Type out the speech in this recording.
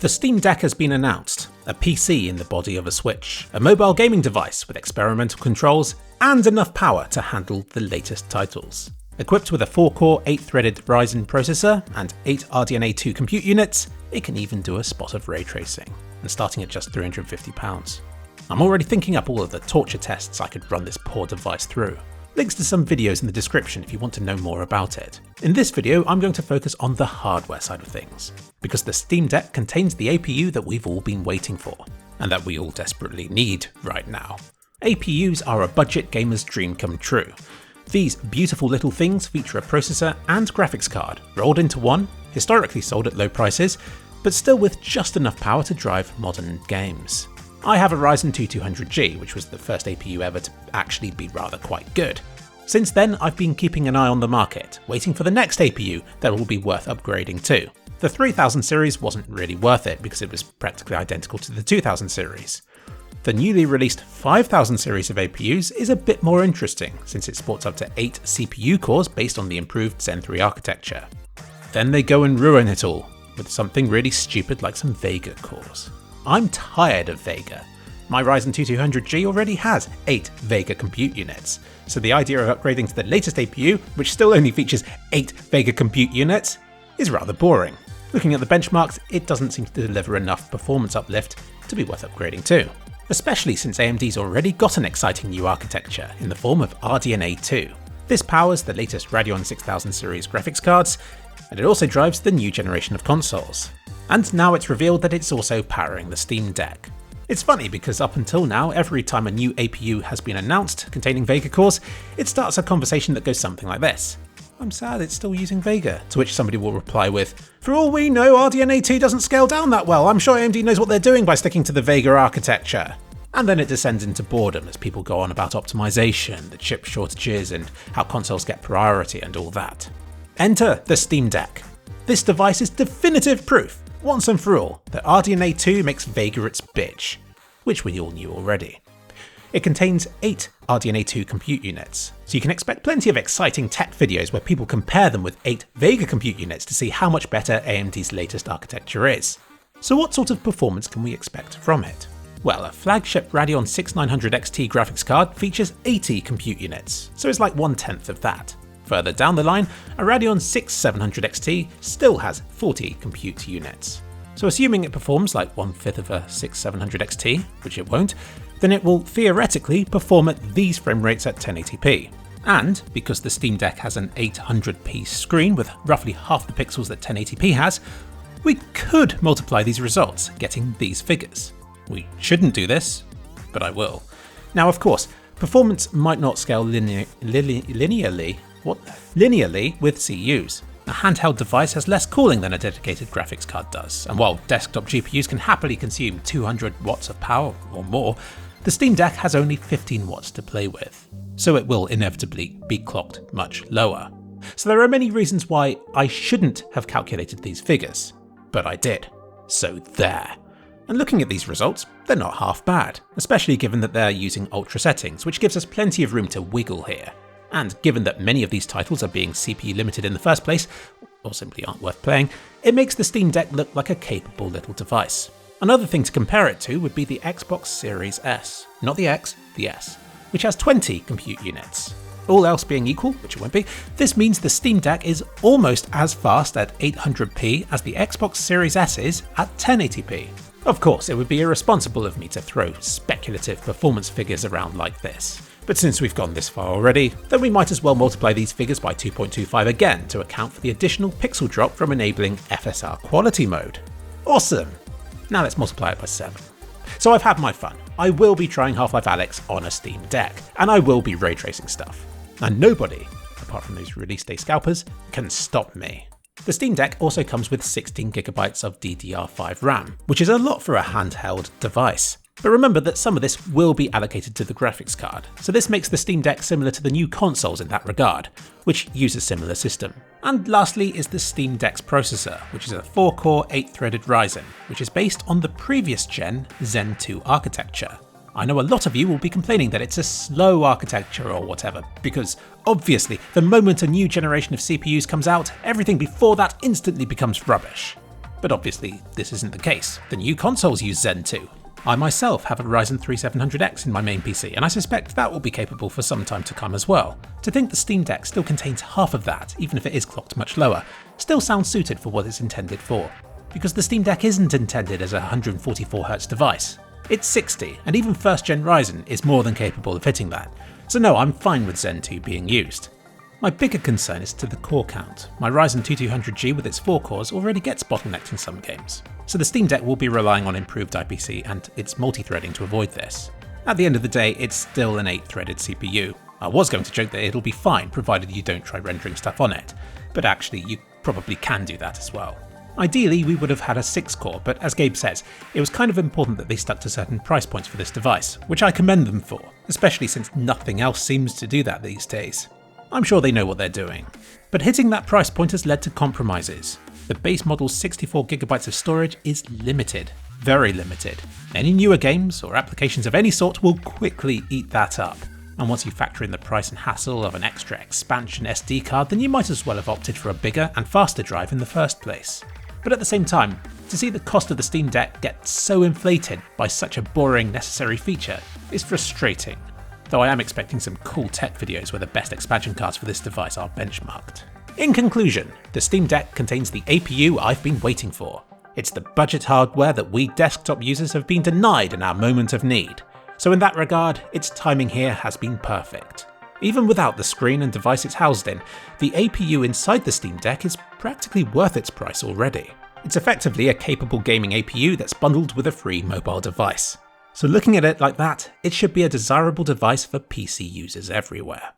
The Steam Deck has been announced, a PC in the body of a Switch, a mobile gaming device with experimental controls and enough power to handle the latest titles. Equipped with a 4-core 8-threaded Ryzen processor and 8 RDNA 2 compute units, it can even do a spot of ray tracing, and starting at just £350. I'm already thinking up all of the torture tests I could run this poor device through. Links to some videos in the description if you want to know more about it. In this video, I'm going to focus on the hardware side of things, because the Steam Deck contains the APU that we've all been waiting for, and that we all desperately need right now. APUs are a budget gamer's dream come true. These beautiful little things feature a processor and graphics card rolled into one, historically sold at low prices, but still with just enough power to drive modern games. I have a Ryzen 2 200G, which was the first APU ever to actually be rather quite good. Since then, I've been keeping an eye on the market, waiting for the next APU that will be worth upgrading to. The 3000 series wasn't really worth it because it was practically identical to the 2000 series. The newly released 5000 series of APUs is a bit more interesting, since it sports up to 8 CPU cores based on the improved Zen 3 architecture. Then they go and ruin it all, with something really stupid like some Vega cores. I'm tired of Vega. My Ryzen 2 200G already has 8 Vega compute units, so the idea of upgrading to the latest APU, which still only features 8 Vega compute units, is rather boring. Looking at the benchmarks, it doesn't seem to deliver enough performance uplift to be worth upgrading to, especially since AMD's already got an exciting new architecture in the form of RDNA 2. This powers the latest Radeon 6000 series graphics cards, and it also drives the new generation of consoles. And now it's revealed that it's also powering the Steam Deck. It's funny because up until now, every time a new APU has been announced containing Vega cores, it starts a conversation that goes something like this. I'm sad it's still using Vega, to which somebody will reply with, for all we know, RDNA 2 doesn't scale down that well, I'm sure AMD knows what they're doing by sticking to the Vega architecture. And then it descends into boredom as people go on about optimization, the chip shortages, and how consoles get priority and all that. Enter the Steam Deck. This device is definitive proof, once and for all, that RDNA 2 makes Vega its bitch, which we all knew already. It contains 8 RDNA 2 compute units, so you can expect plenty of exciting tech videos where people compare them with 8 Vega compute units to see how much better AMD's latest architecture is. So what sort of performance can we expect from it? Well, a flagship Radeon 6900 XT graphics card features 80 compute units, so it's like 1/10 of that. Further down the line, a Radeon 6700 XT still has 40 compute units. So assuming it performs like 1/5 of a 6700 XT, which it won't, then it will theoretically perform at these frame rates at 1080p. And because the Steam Deck has an 800p screen with roughly half the pixels that 1080p has, we could multiply these results, getting these figures. We shouldn't do this, but I will. Now of course, performance might not scale linearly with CUs. A handheld device has less cooling than a dedicated graphics card does, and while desktop GPUs can happily consume 200 watts of power or more, the Steam Deck has only 15 watts to play with, so it will inevitably be clocked much lower. So there are many reasons why I shouldn't have calculated these figures, but I did. So there. And looking at these results, they're not half bad, especially given that they're using ultra settings, which gives us plenty of room to wiggle here. And given that many of these titles are being CPU limited in the first place, or simply aren't worth playing, it makes the Steam Deck look like a capable little device. Another thing to compare it to would be the Xbox Series S, not the X, the S, which has 20 compute units. All else being equal, which it won't be, this means the Steam Deck is almost as fast at 800p as the Xbox Series S is at 1080p. Of course, it would be irresponsible of me to throw speculative performance figures around like this. But since we've gone this far already, then we might as well multiply these figures by 2.25 again to account for the additional pixel drop from enabling FSR quality mode. Awesome! Now let's multiply it by 7. So I've had my fun. I will be trying Half-Life Alyx on a Steam Deck, and I will be ray tracing stuff. And nobody, apart from those release day scalpers, can stop me. The Steam Deck also comes with 16GB of DDR5 RAM, which is a lot for a handheld device. But remember that some of this will be allocated to the graphics card, so this makes the Steam Deck similar to the new consoles in that regard, which use a similar system. And lastly is the Steam Deck's processor, which is a 4-core 8-threaded Ryzen, which is based on the previous gen Zen 2 architecture. I know a lot of you will be complaining that it's a slow architecture or whatever, because obviously the moment a new generation of CPUs comes out, everything before that instantly becomes rubbish. But obviously this isn't the case. The new consoles use Zen 2. I myself have a Ryzen 3 700X in my main PC, and I suspect that will be capable for some time to come as well. To think the Steam Deck still contains half of that, even if it is clocked much lower, still sounds suited for what it's intended for. Because the Steam Deck isn't intended as a 144Hz device. It's 60, and even first gen Ryzen is more than capable of hitting that. So no, I'm fine with Zen 2 being used. My bigger concern is to the core count. My Ryzen 2200G with its 4 cores already gets bottlenecked in some games, so the Steam Deck will be relying on improved IPC and its multi-threading to avoid this. At the end of the day, it's still an 8-threaded CPU. I was going to joke that it'll be fine provided you don't try rendering stuff on it, but actually you probably can do that as well. Ideally, we would have had a 6-core, but as Gabe says, it was kind of important that they stuck to certain price points for this device, which I commend them for, especially since nothing else seems to do that these days. I'm sure they know what they're doing. But hitting that price point has led to compromises. The base model's 64GB of storage is limited, very limited. Any newer games or applications of any sort will quickly eat that up. And once you factor in the price and hassle of an extra expansion SD card, then you might as well have opted for a bigger and faster drive in the first place. But at the same time, to see the cost of the Steam Deck get so inflated by such a boring necessary feature is frustrating. Though I am expecting some cool tech videos where the best expansion cards for this device are benchmarked. In conclusion, the Steam Deck contains the APU I've been waiting for. It's the budget hardware that we desktop users have been denied in our moment of need. So in that regard, its timing here has been perfect. Even without the screen and device it's housed in, the APU inside the Steam Deck is practically worth its price already. It's effectively a capable gaming APU that's bundled with a free mobile device. So looking at it like that, it should be a desirable device for PC users everywhere.